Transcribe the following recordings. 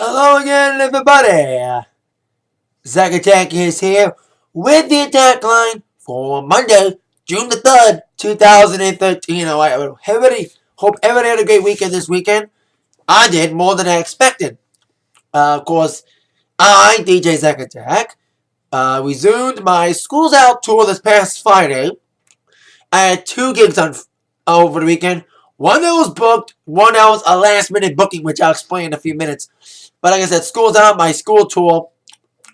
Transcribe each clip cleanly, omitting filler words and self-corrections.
Hello again, everybody. Zach Attack is here with the Atakline for Monday, June the 3rd, 2013. Hope everybody had a great weekend this weekend. I did more than I expected. Of course, I, DJ Zach Attack, resumed my Schools Out tour this past Friday. I had two gigs on over the weekend. One that was booked, one that was a last minute booking, which I'll explain in a few minutes. But like I said, School's Out, my school tour,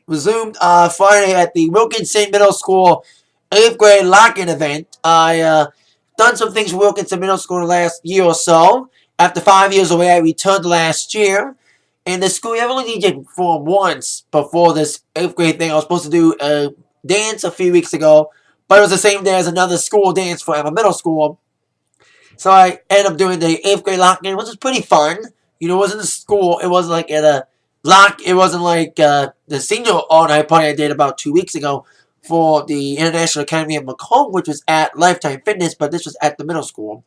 resumed Friday at the Wilkinson Middle School 8th grade lock-in event. I done some things for Wilkinson Middle School the last year or so. After 5 years away, I returned last year. And the school, I've only DJed performed once before this 8th grade thing. I was supposed to do a dance a few weeks ago, but it was the same day as another school dance for my middle school. So I ended up doing the 8th grade lock-in, which was pretty fun. You know, it wasn't a school. It wasn't like at a lock. It wasn't like the senior all-night party I did about 2 weeks ago for the International Academy of Macomb, which was at Lifetime Fitness, but this was at the middle school.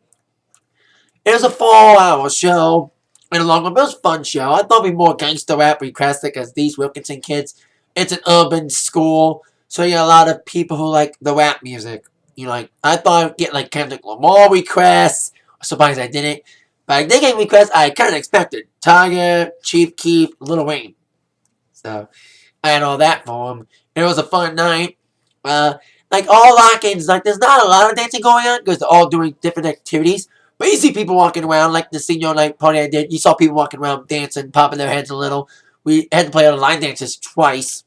It was a 4-hour show and a long one, but it was a fun show. I thought it'd be more gangster rap requested because these Wilkinson kids, it's an urban school, so you got a lot of people who like the rap music. You know, like I thought I'd get like Kendrick Lamar requests. I'm surprised I didn't. But I did get requests I kind of expected. Tiger, Chief Keef, Lil Wayne. So, I had all that for him. And it was a fun night. Like all lock-ins, like there's not a lot of dancing going on because they're all doing different activities. But you see people walking around, like the senior night party I did. You saw people walking around dancing, popping their heads a little. We had to play all the line dances twice.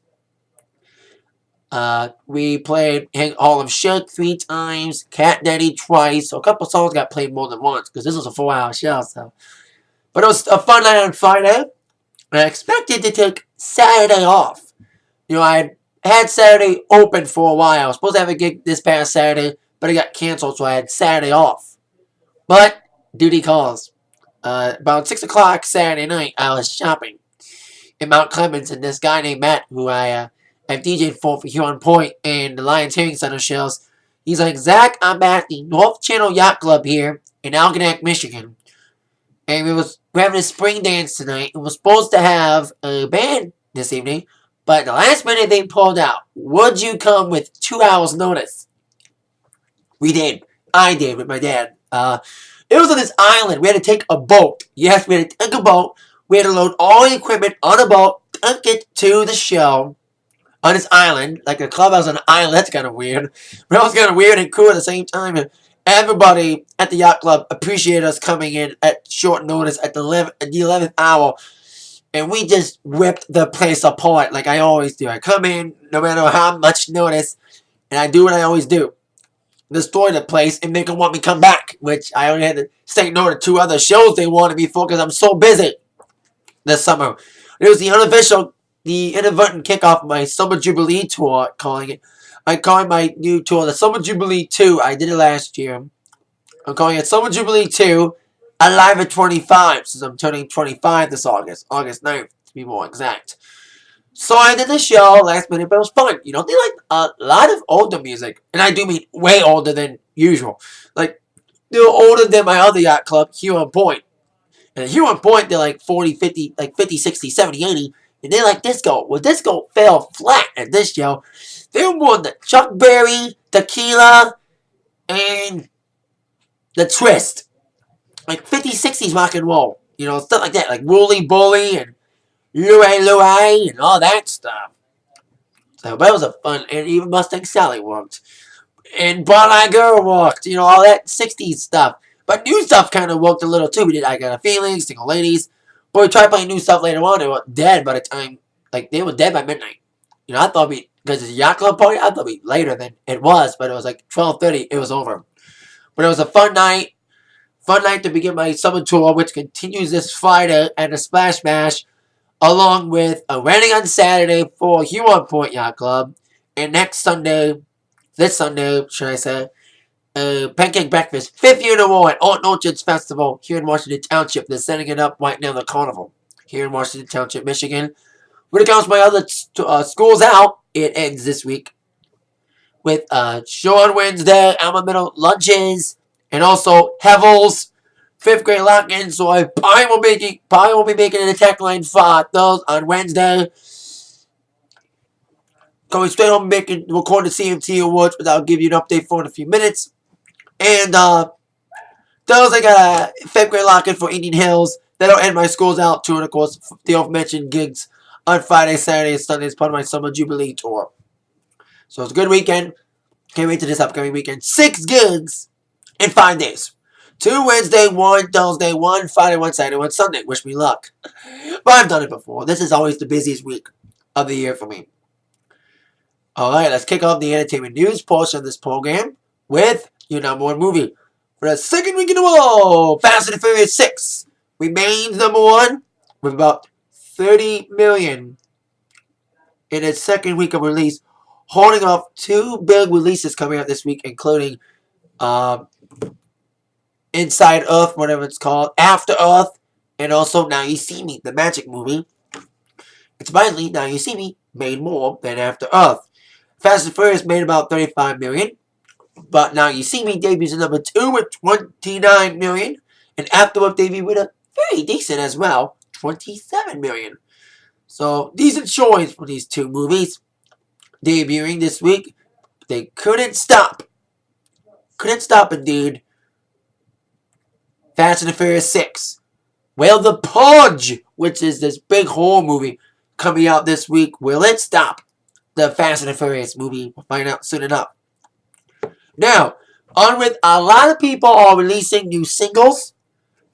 We played Hall of Shake 3 times, Cat Daddy twice, so a couple songs got played more than once, because this was a 4-hour show, so. But it was a fun night on Friday, and I expected to take Saturday off. You know, I had Saturday open for a while. I was supposed to have a gig this past Saturday, but it got canceled, so I had Saturday off. But, duty calls. About 6 o'clock Saturday night, I was shopping in Mount Clemens, and this guy named Matt, who I've DJ'd for Huron Point and the Lions Hearing Center shows. He's like, Zach, I'm at the North Channel Yacht Club here in Algonac, Michigan. And we're having a spring dance tonight. And we're supposed to have a band this evening. But at the last minute, they pulled out. Would you come with 2 hours notice? We did. I did with my dad. It was on this island. We had to take a boat. Yes, we had to take a boat. We had to load all the equipment on a boat, take it to the show. On this island, like a clubhouse on an island, that's kind of weird. But it was kind of weird and cool at the same time. And everybody at the yacht club appreciated us coming in at short notice at the 11th hour. And we just ripped the place apart like I always do. I come in, no matter how much notice, and I do what I always do. Destroy the place and make them want me to come back. Which I only had to say no to 2 other shows they wanted me for because I'm so busy this summer. It was the inadvertent kickoff of my Summer Jubilee tour, I'm calling my new tour the Summer Jubilee 2. I did it last year. I'm calling it Summer Jubilee 2, Alive at 25, since I'm turning 25 this August 9th, to be more exact. So I did the show last minute, but it was fun. You know, they like a lot of older music, and I do mean way older than usual. Like, they were older than my other yacht club, Huron Point. And at Huron Point, they're like 40, 50, like 50, 60, 70, 80. And they like disco. Well, disco fell flat at this show. They were more the Chuck Berry, Tequila, and the Twist. Like 50s, 60s rock and roll. You know, stuff like that. Like Wooly Bully and Louie and all that stuff. So that was a fun. And even Mustang Sally worked. And Brown Eyed Girl worked. You know, all that 60s stuff. But new stuff kind of worked a little too. We did I Got a Feeling, Single Ladies. But we tried playing new stuff later on. They were dead by the time, like, they were dead by midnight. You know, I thought because it's a yacht club party, I thought it'd be later than it was. But it was like 12:30, it was over. But it was a fun night. Fun night to begin my summer tour, which continues this Friday at the Splash Bash, along with a wedding on Saturday for Huron Point Yacht Club. And this Sunday, should I say, Pancake Breakfast, 5th year in a row at Alton Orchards Festival here in Washington Township. They're setting it up right now, the carnival here in Washington Township, Michigan. When it comes to my other schools out, it ends this week with show on Wednesday, Alma Middle lunches, and also Hevels fifth grade lock-in, so I probably won't be making an Atakline for those on Wednesday. Going straight home and record the CMT Awards, but I'll give you an update for in a few minutes. And Thursday got a fifth grade lock-in for Indian Hills. That'll end my school's out tour, and of course the aforementioned gigs on Friday, Saturday, and Sunday as part of my summer Jubilee tour. So it's a good weekend. Can't wait to this upcoming weekend. 6 gigs in 5 days. 2 Wednesday, 1 Thursday, 1 Friday, 1 Saturday, 1 Sunday. Wish me luck. But I've done it before. This is always the busiest week of the year for me. Alright, let's kick off the entertainment news portion of this program with your number 1 movie. For the second week in a row, Fast and the Furious 6 remains number 1 with about 30 million in its second week of release, holding off 2 big releases coming out this week, including Inside Earth, whatever it's called, After Earth, and also Now You See Me, the magic movie. Surprisingly, Now You See Me made more than After Earth. Fast and Furious made about 35 million, but Now You See Me debuts at number 2 with 29 million, and After Earth debuted with a very decent as well, 27 million. So, decent showings for these 2 movies debuting this week. They couldn't stop. Couldn't stop, indeed. Fast and the Furious 6. Well, The Purge, which is this big horror movie coming out this week, will it stop the Fast and the Furious movie? We'll find out soon enough. Now, on with a lot of people are releasing new singles,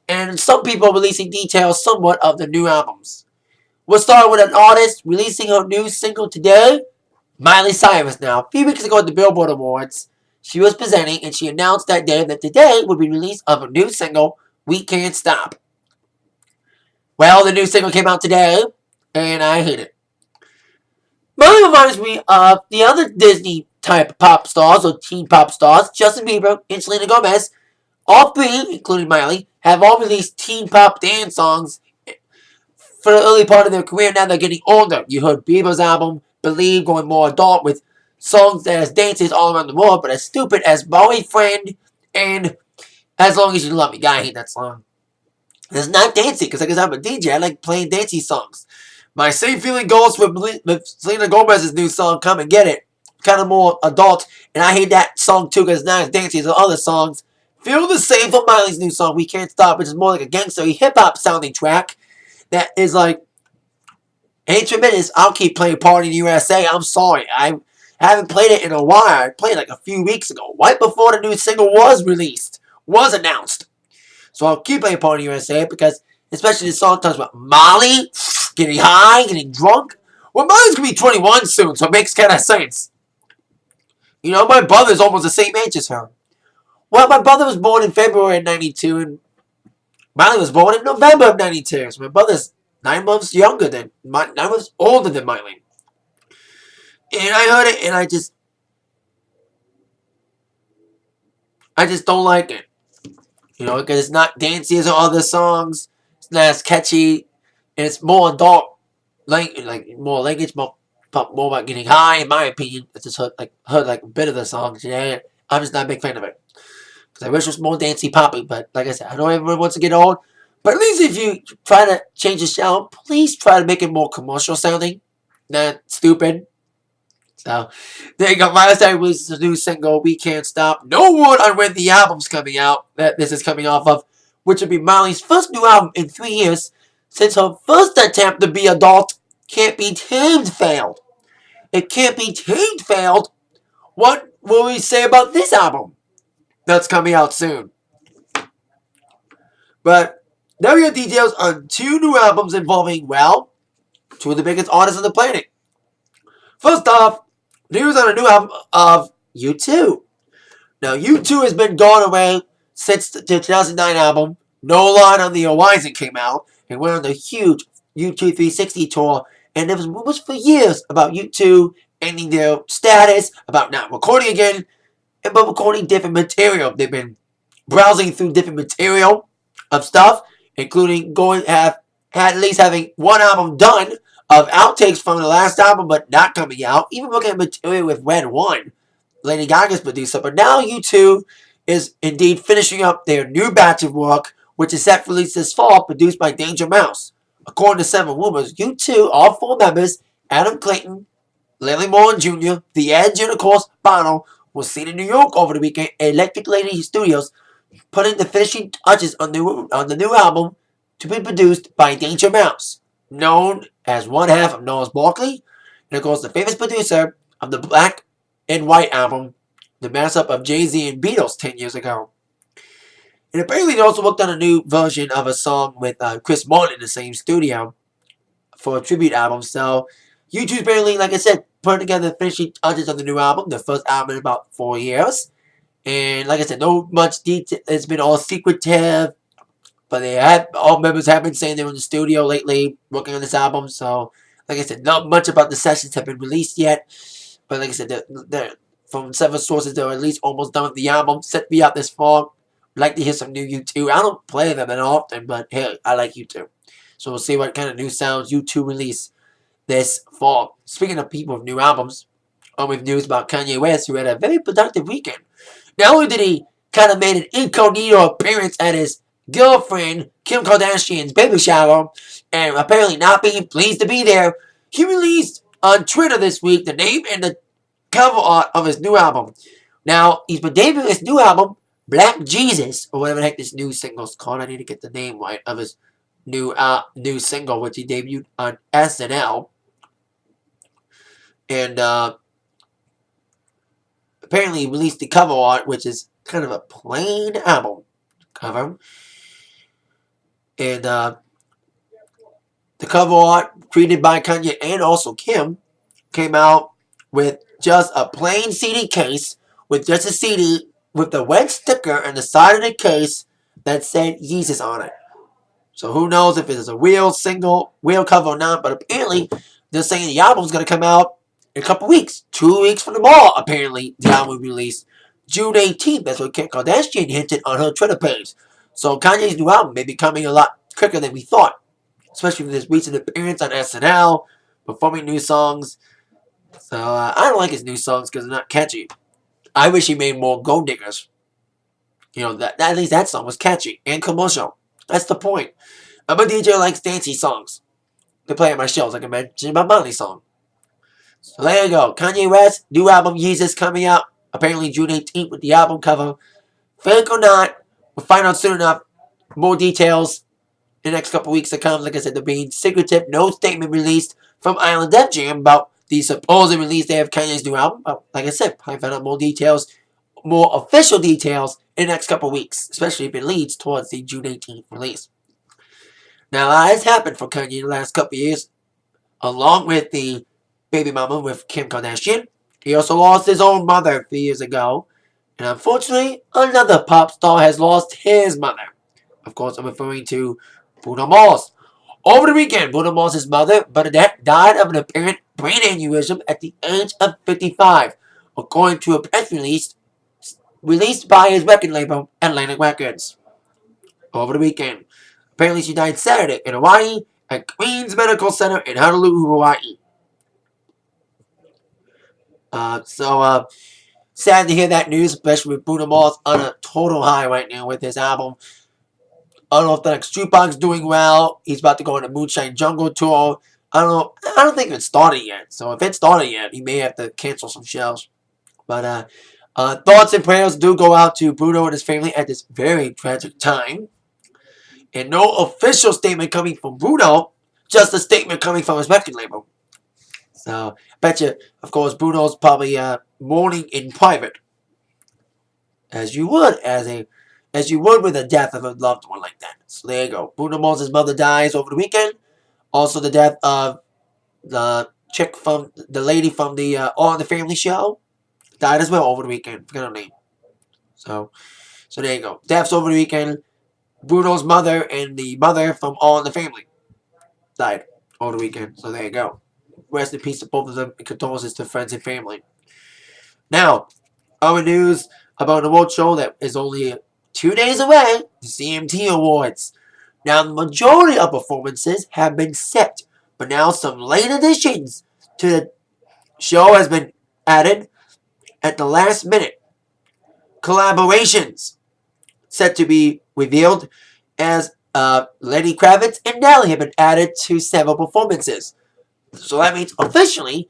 and some people are releasing details somewhat of the new albums. We'll start with an artist releasing her new single today, Miley Cyrus. Now, a few weeks ago at the Billboard Awards, she was presenting, and she announced that day that today would be release of a new single, We Can't Stop. Well, the new single came out today, and I hate it. Miley reminds me of the other Disney-type pop stars, or teen pop stars, Justin Bieber and Selena Gomez. All 3, including Miley, have all released teen pop dance songs for the early part of their career. Now they're getting older. You heard Bieber's album, Believe, going more adult with songs that has dances all around the world, but as stupid as Boyfriend and As Long As You Love Me. God, I hate that song. It's not dancey, because I'm a DJ. I like playing dancey songs. My same feeling goes with Selena Gomez's new song, Come and Get It. Kind of more adult, and I hate that song too, because it's not as dancey as the other songs. Feel the same for Miley's new song, We Can't Stop, which is more like a gangster hip-hop sounding track that is like, ain't 2 minutes, I'll keep playing Party in the USA. I'm sorry, I haven't played it in a while. I played it like a few weeks ago, right before the new single was released, was announced. So I'll keep playing Party in the USA, because especially the song talks about Molly getting high, getting drunk. Well, Molly's going to be 21 soon, so it makes kind of sense. You know, my brother's almost the same age as her. Well, my brother was born in February of 92, and Miley was born in November of 92. So my brother's 9 months older than Miley. And I heard it, and I just don't like it. You know, because it's not dancey as other songs. It's not as catchy, and it's more adult, more language, more about getting high. In my opinion, I just heard like a bit of the song today. I'm just not a big fan of it. Because I wish it was more dancey poppy, but like I said, I know everyone wants to get old. But at least if you try to change the sound, please try to make it more commercial sounding, not stupid. So, there you go. Miley Cyrus releases a new single, We Can't Stop. No word on when the album's coming out, that this is coming off of, which would be Miley's first new album in 3 years, since her first attempt to be adult, Can't Be Tamed, failed. It Can't Be Tamed failed. What will we say about this album that's coming out soon? But now we have details on 2 new albums involving, well, 2 of the biggest artists on the planet. First off, news on a new album of U2. Now, U2 has been gone away since the 2009 album, No Line on the Horizon, came out, and went on the huge U2 360 tour, and there was rumors for years about U2 ending their status, about not recording again, and about recording different material. They've been browsing through different material of stuff, including at least having 1 album done of outtakes from the last album, but not coming out. Even looking at material with Red One, Lady Gaga's producer. But now U2 is indeed finishing up their new batch of work which is set for release this fall, produced by Danger Mouse. According to several rumors, U2, all 4 members, Adam Clayton, Lily Moore Jr., The Edge, and of course, Bono, was seen in New York over the weekend at Electric Lady Studios, putting the finishing touches on the new album to be produced by Danger Mouse, known as one half of Gnarls Barkley, and of course the famous producer of the Black and White album, the mashup of Jay-Z and Beatles 10 years ago. And apparently they also worked on a new version of a song with Chris Martin in the same studio for a tribute album. So U2's apparently, like I said, putting together the finishing touches on the new album, the first album in about 4 years. And like I said, no much detail. It's been all secretive. But all members have been saying they're in the studio lately working on this album. So, like I said, not much about the sessions have been released yet. But like I said, they're from several sources, they're at least almost done with the album. Set to be out this fall. Like to hear some new U2. I don't play them that often, but hey, I like U2. So we'll see what kind of new sounds U2 release this fall. Speaking of people with new albums, with news about Kanye West, who had a very productive weekend. Not only did he kind of made an incognito appearance at his girlfriend Kim Kardashian's baby shower, and apparently not being pleased to be there, he released on Twitter this week the name and the cover art of his new album. Now, he's been debuting his new album, Black Jesus, or whatever the heck this new single's called. I need to get the name right of his new single, which he debuted on SNL. And apparently he released the cover art, which is kind of a plain album cover. And the cover art, created by Kanye and also Kim, came out with just a plain CD case, with just a CD with the red sticker on the side of the case that said Yeezus on it. So who knows if it is a real cover or not, but apparently they're saying the album's going to come out in a couple weeks. 2 weeks from tomorrow, apparently, the album will be released. June 18th, that's what Kim Kardashian hinted on her Twitter page. So Kanye's new album may be coming a lot quicker than we thought, especially with his recent appearance on SNL, performing new songs. So I don't like his new songs because they're not catchy. I wish he made more Gold Diggers. You know, at least that song was catchy and commercial. That's the point. I'm a DJ who likes dancey songs. They play at my shows, like I mentioned, my Miley song. So there you go. Kanye West, new album Yeezus coming out. Apparently June 18th with the album cover. Fake or not, we'll find out soon enough. More details in the next couple weeks to come. Like I said, they're being secretive. No statement released from Island Def Jam about the supposed release day of Kanye's new album. But like I said, probably find out more details, more official details in the next couple weeks, especially if it leads towards the June 18th release. Now, that has happened for Kanye in the last couple years, along with the baby mama with Kim Kardashian. He also lost his own mother a few years ago. And unfortunately, another pop star has lost his mother. Of course, I'm referring to Bruno Mars. Over the weekend, Bruno Mars' mother, Bernadette, died of an apparent brain aneurysm at the age of 55, according to a press release released by his record label, Atlantic Records. Over the weekend. Apparently, she died Saturday in Hawaii at Queens Medical Center in Honolulu, Hawaii. Sad to hear that news, especially with Bruno Mars on a total high right now with his album. I don't know if the next Jukebox doing well. He's about to go on a Moonshine Jungle tour. I don't know. I don't think it's started yet. So if it's started yet, he may have to cancel some shows. But thoughts and prayers do go out to Bruno and his family at this very tragic time. And no official statement coming from Bruno, just a statement coming from his record label. So, I bet you, of course, Bruno's probably mourning in private, as you would with the death of a loved one like that. So there you go. Bruno Mars' mother dies over the weekend. Also, the death of the lady from the All in the Family show died as well over the weekend. Forget her name. So there you go. Deaths over the weekend. Bruno's mother and the mother from All in the Family died over the weekend. So there you go. Rest in peace to both of them, and condolences to friends and family. Now, our news about an award show that is only 2 days away, the CMT Awards. Now, the majority of performances have been set, but now some late additions to the show has been added at the last minute. Collaborations set to be revealed, as Lenny Kravitz and Nelly have been added to several performances. So that means officially,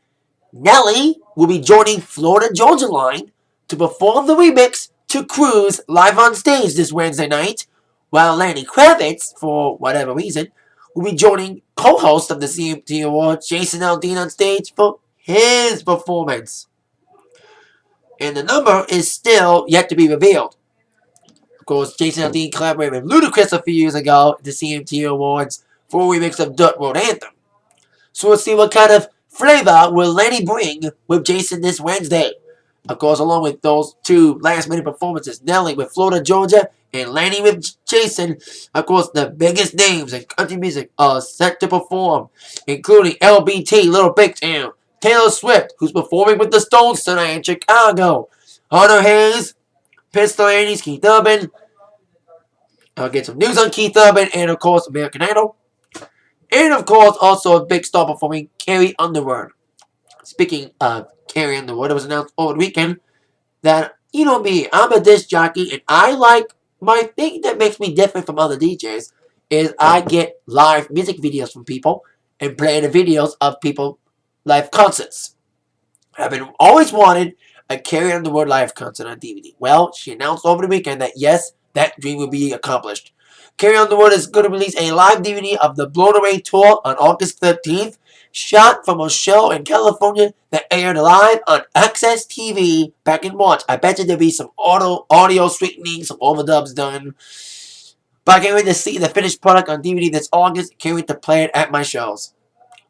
Nelly will be joining Florida Georgia Line to perform the remix to Cruise live on stage this Wednesday night, while Lenny Kravitz, for whatever reason, will be joining co-host of the CMT Awards, Jason Aldean, on stage for his performance. And the number is still yet to be revealed. Of course, Jason Aldean collaborated with Ludacris a few years ago at the CMT Awards for a remix of Dirt Road Anthem. So we'll see what kind of flavor will Lenny bring with Jason this Wednesday. Of course, along with those two last-minute performances, Nelly with Florida Georgia and Lenny with Jason. Of course, the biggest names in country music are set to perform, including LBT, Little Big Town, Taylor Swift, who's performing with the Stones tonight in Chicago, Hunter Hayes, Pistol 80s, Keith Urban. I'll get some news on Keith Urban and, of course, American Idol. And, of course, also a big star performing, Carrie Underwood. Speaking of Carrie Underwood, it was announced over the weekend that, you know me, I'm a disc jockey, and I like, my thing that makes me different from other DJs is I get live music videos from people and play the videos of people live concerts. I've been always wanted a Carrie Underwood live concert on DVD. Well, she announced over the weekend that yes, that dream will be accomplished. Carrie Underwood is going to release a live DVD of the Blown Away tour on August 13th, shot from a show in California that aired live on Access TV back in March. I bet you there'll be some audio straightening, some overdubs done. But I can't wait to see the finished product on DVD this August. Can't wait to play it at my shows.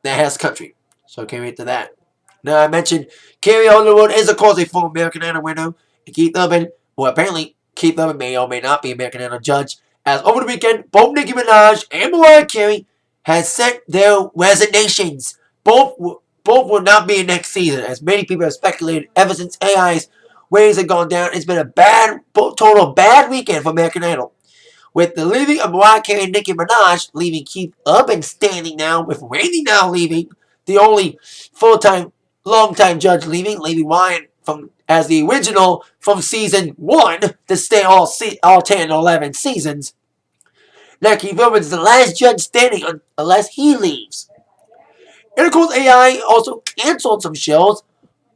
That has country. So can't wait to that. Now I mentioned Carrie Underwood is of course a former American Idol winner. And Keith Urban, well apparently Keith Urban may or may not be American Idol judge. As over the weekend, both Nicki Minaj and Mariah Carey has sent their resignations. Both will not be in next season, as many people have speculated ever since AI's ratings have gone down. It's been a total bad weekend for American Idol. With the leaving of Mariah Carey and Nicki Minaj, leaving Keith Urban standing now, with Randy now leaving, the only full-time, long-time judge leaving Ryan as the original from season 1 to stay all 10 and 11 seasons. Now Keith Urban's the last judge standing unless he leaves. And of course AI also canceled some shows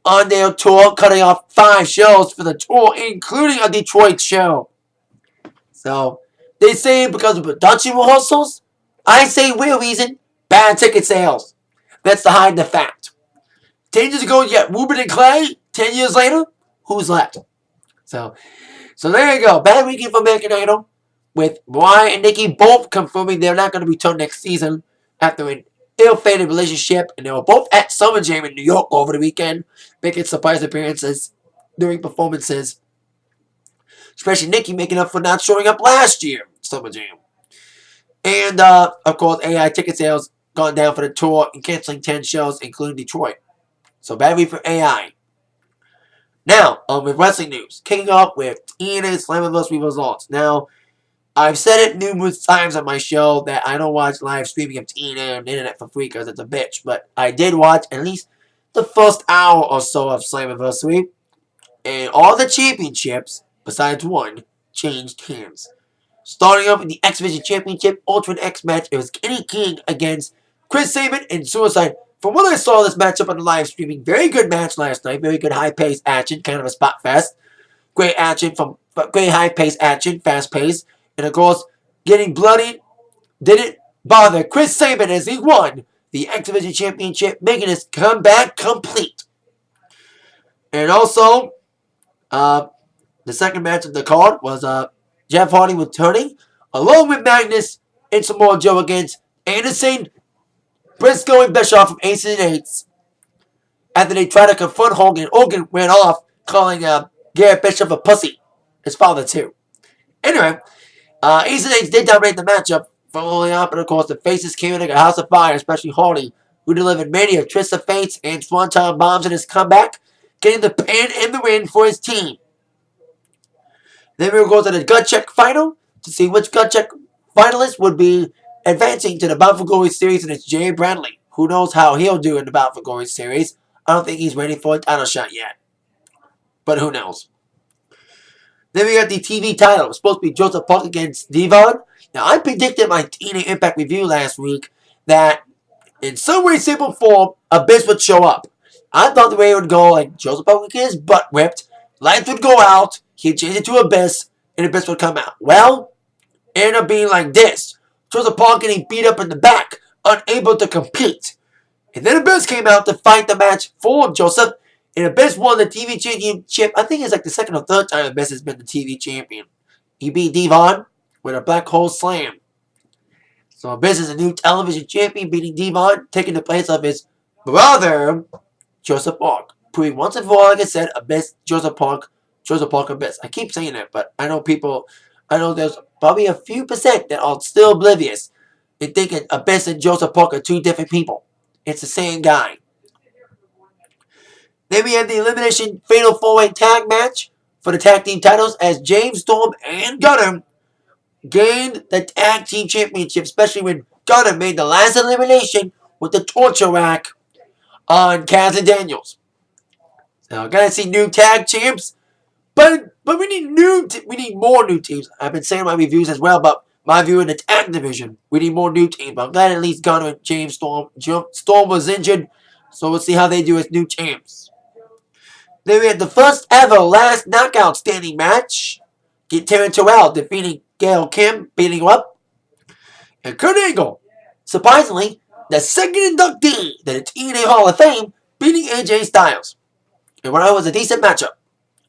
on their tour, cutting off 5 shows for the tour, including a Detroit show. So, they say because of production rehearsals. I say real reason, bad ticket sales. That's to hide the fact. 10 years ago, you got Ruben and Clay. 10 years later, who's left? So there you go. Bad weekend for American Idol, with Mariah and Nicki both confirming they're not going to return next season after an ill-fated relationship, and they were both at Summer Jam in New York over the weekend, making surprise appearances during performances. Especially Nicki making up for not showing up last year at Summer Jam. And, of course, AI ticket sales gone down for the tour and canceling 10 shows, including Detroit. So bad week for AI. Now, with wrestling news, kicking off with TNA Slammiversary results. Now, I've said it numerous times on my show that I don't watch live streaming of TNA on the internet for free because it's a bitch. But I did watch at least the first hour or so of Slammiversary. And all the championships, besides one, changed hands. Starting off with the X Division Championship Ultimate X match, it was Kenny King against Chris Sabin and Suicide. From what I saw this matchup on the live streaming, very good match last night. Very good high-paced action, kind of a spot fest. Great high-paced action, fast-paced. And of course, getting bloody didn't bother Chris Sabin as he won the X Division Championship, making his comeback complete. And also, the second match of the card was Jeff Hardy returning, along with Magnus and Samoa Joe against Anderson, Briscoe, and Bischoff from Aces and Eights. After they tried to confront Hogan, Hogan ran off, calling Garrett Bischoff a pussy. His father, too. Anyway, Aces and Eights did dominate the matchup from early on, but of course the faces came in like a house of fire, especially Hardy, who delivered many of Twists of Fates and Swanton bombs in his comeback, getting the pin and the win for his team. Then we will go to the gut check final to see which gut check finalist would be advancing to the Bound for Glory series, and it's Jay Bradley. Who knows how he'll do in the Bound for Glory series? I don't think he's ready for a title shot yet. But who knows? Then we got the TV title. It was supposed to be Joseph Park against Devon. Now, I predicted my TNA Impact review last week that in some way, shape, or form, Abyss would show up. I thought the way it would go, like Joseph Punk would get his butt whipped, lights would go out, he'd change it to Abyss, and Abyss would come out. Well, it ended up being like this. Joseph Punk getting beat up in the back, unable to compete. And then Abyss came out to fight the match for Joseph, and Abyss won the TV championship. I think it's like the second or third time Abyss has been the TV champion. He beat Devon with a black hole slam. So Abyss is a new television champion, beating Devon, taking the place of his brother, Joseph Punk. Proving once and for all, like I said, Abyss, Joseph Punk, Abyss. I keep saying it, but I know there's probably a few percent that are still oblivious and thinking Abyss and Joseph Punk are two different people. It's the same guy. Then we have the Elimination Fatal 4-Way Tag Match for the Tag Team titles as James Storm and Gunner gained the Tag Team Championship, especially when Gunner made the last elimination with the torture rack on Kaz and Daniels. So, gotta see new tag champs, but we need more new teams. I've been saying my reviews as well about my view in the tag division. We need more new teams, but I'm glad at least Gunner and James Storm. Storm was injured, so we'll see how they do as new champs. Then we had the first ever last knockout standing match. Terry Terrell defeating Gail Kim, beating him up. And Kurt Angle, surprisingly, the second inductee to the TNA Hall of Fame, beating AJ Styles. And when it was a decent matchup.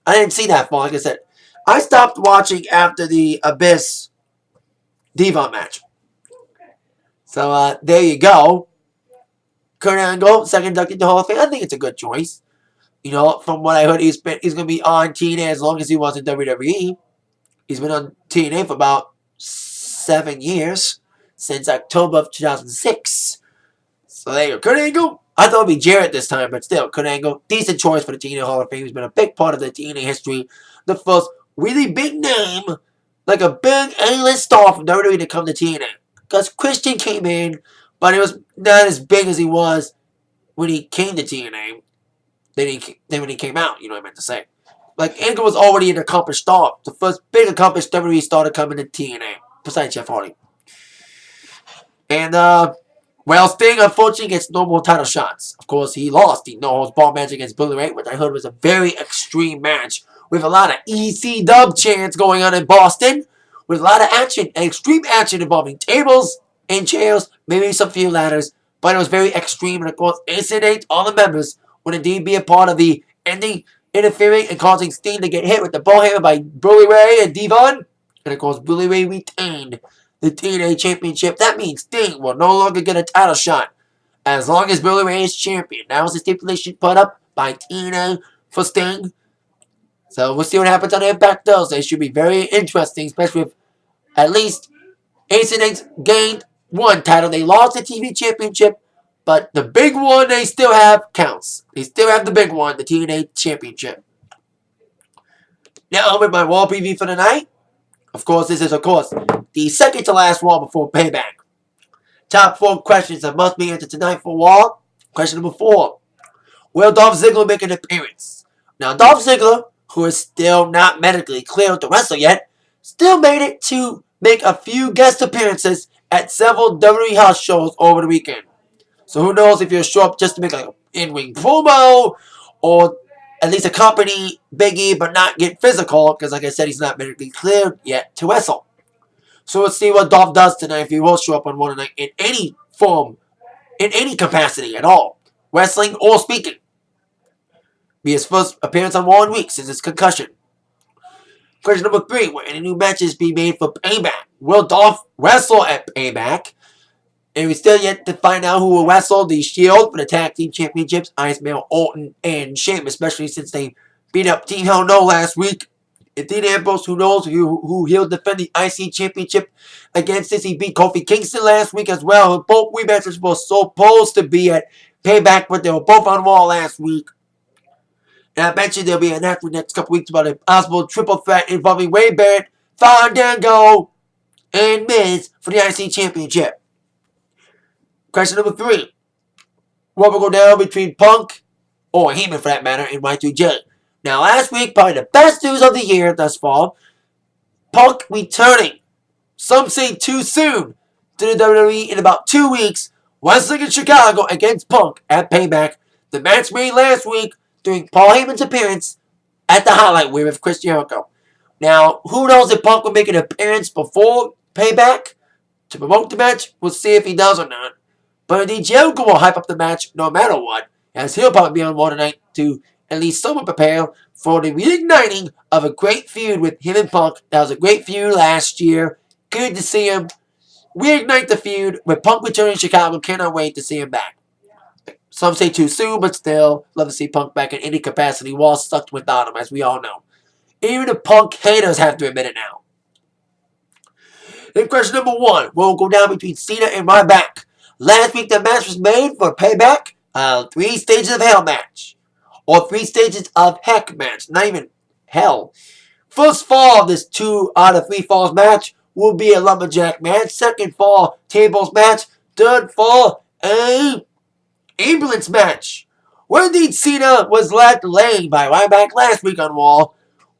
I didn't see that far, like I said. I stopped watching after the Abyss Devon match. So there you go. Kurt Angle, second inductee to the Hall of Fame. I think it's a good choice. You know, from what I heard, he's going to be on TNA as long as he was in WWE. He's been on TNA for about 7 years, since October of 2006. So there you go. Kurt Angle, I thought it would be Jarrett this time, but still, Kurt Angle, decent choice for the TNA Hall of Fame. He's been a big part of the TNA history. The first really big name, like a big A-list star from WWE to come to TNA. Because Christian came in, but it was not as big as he was when he came to TNA. Then when he came out, you know what I meant to say. Like, Angle was already an accomplished star. The first big accomplished WWE star to come into TNA. Besides Jeff Hardy. And, well, Sting, unfortunately, gets no more title shots. Of course, he lost the no-holds-barred match against Bully Ray, which I heard was a very extreme match. With a lot of EC dub chants going on in Boston. With a lot of action, extreme action involving tables and chairs, maybe some few ladders. But it was very extreme, and of course, incident all the members would indeed be a part of the ending, interfering and causing Sting to get hit with the ball hammer by Bully Ray and Devon. And of course, Bully Ray retained the TNA Championship. That means Sting will no longer get a title shot as long as Bully Ray is champion. That was the stipulation put up by TNA for Sting. So we'll see what happens on Impact Thursday. It should be very interesting, especially if at least Incidents gained one title. They lost the TV Championship, but the big one they still have counts. They still have the big one, the TNA Championship. Now, with my Raw preview for the night. Of course, this is, the second to last Raw before Payback. Top 4 questions that must be answered tonight for Raw. Question number 4. Will Dolph Ziggler make an appearance? Now, Dolph Ziggler, who is still not medically cleared to wrestle yet, still made it to make a few guest appearances at several WWE house shows over the weekend. So who knows if he'll show up just to make like an in-ring promo, or at least accompany Big E but not get physical, because like I said, he's not medically cleared yet to wrestle. So let's see what Dolph does tonight, if he will show up on Raw tonight in any form, in any capacity at all, wrestling or speaking. Be his first appearance on Raw in weeks since his concussion. Question number 3. Will any new matches be made for Payback? Will Dolph wrestle at Payback? And we still yet to find out who will wrestle the Shield for the Tag Team Championships. Iceman, Orton, and Sheamus, especially since they beat up Team Hell No last week. And Dean Ambrose, who knows who he'll defend the IC Championship against, since he beat Kofi Kingston last week as well. Both rematches were supposed to be at Payback, but they were both on Raw last week. And I mentioned there'll be an announcement next couple weeks about a possible triple threat involving Wade Barrett, Fandango, and Miz for the IC Championship. Question number 3. What will go down between Punk, or Heyman for that matter, and Y2J? Now, last week, probably the best news of the year thus far, Punk returning. Some say too soon. To the WWE in about 2 weeks, wrestling in Chicago against Punk at Payback. The match made last week during Paul Heyman's appearance at the Highlight Reel with Chris Jericho. Now, who knows if Punk will make an appearance before Payback to promote the match? We'll see if he does or not. But indeed, Jericho will hype up the match no matter what, as he'll probably be on Raw tonight to at least somewhat prepare for the reigniting of a great feud with him and Punk. That was a great feud last year. Good to see him reignite the feud with Punk returning to Chicago. Cannot wait to see him back. Some say too soon, but still, love to see Punk back in any capacity while stuck without him, as we all know. Even the Punk haters have to admit it now. Then question number 1 will go down between Cena and Ryback. Last week, the match was made for Payback, 3 stages of hell match. Or 3 stages of heck match. Not even hell. First fall of this 2 out of 3 falls match will be a lumberjack match. Second fall, tables match. Third fall, a ambulance match. Where indeed Cena was left laying by Ryback last week on Raw.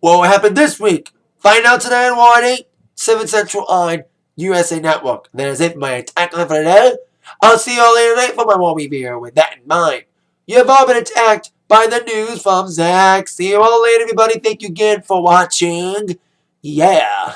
What happened this week? Find out tonight on Raw at 8, 7 Central on USA Network. That is it for my Atakline for today. I'll see you all later tonight for my Raw review. With that in mind, you have all been attacked by the news from Zach. See you all later, everybody. Thank you again for watching. Yeah.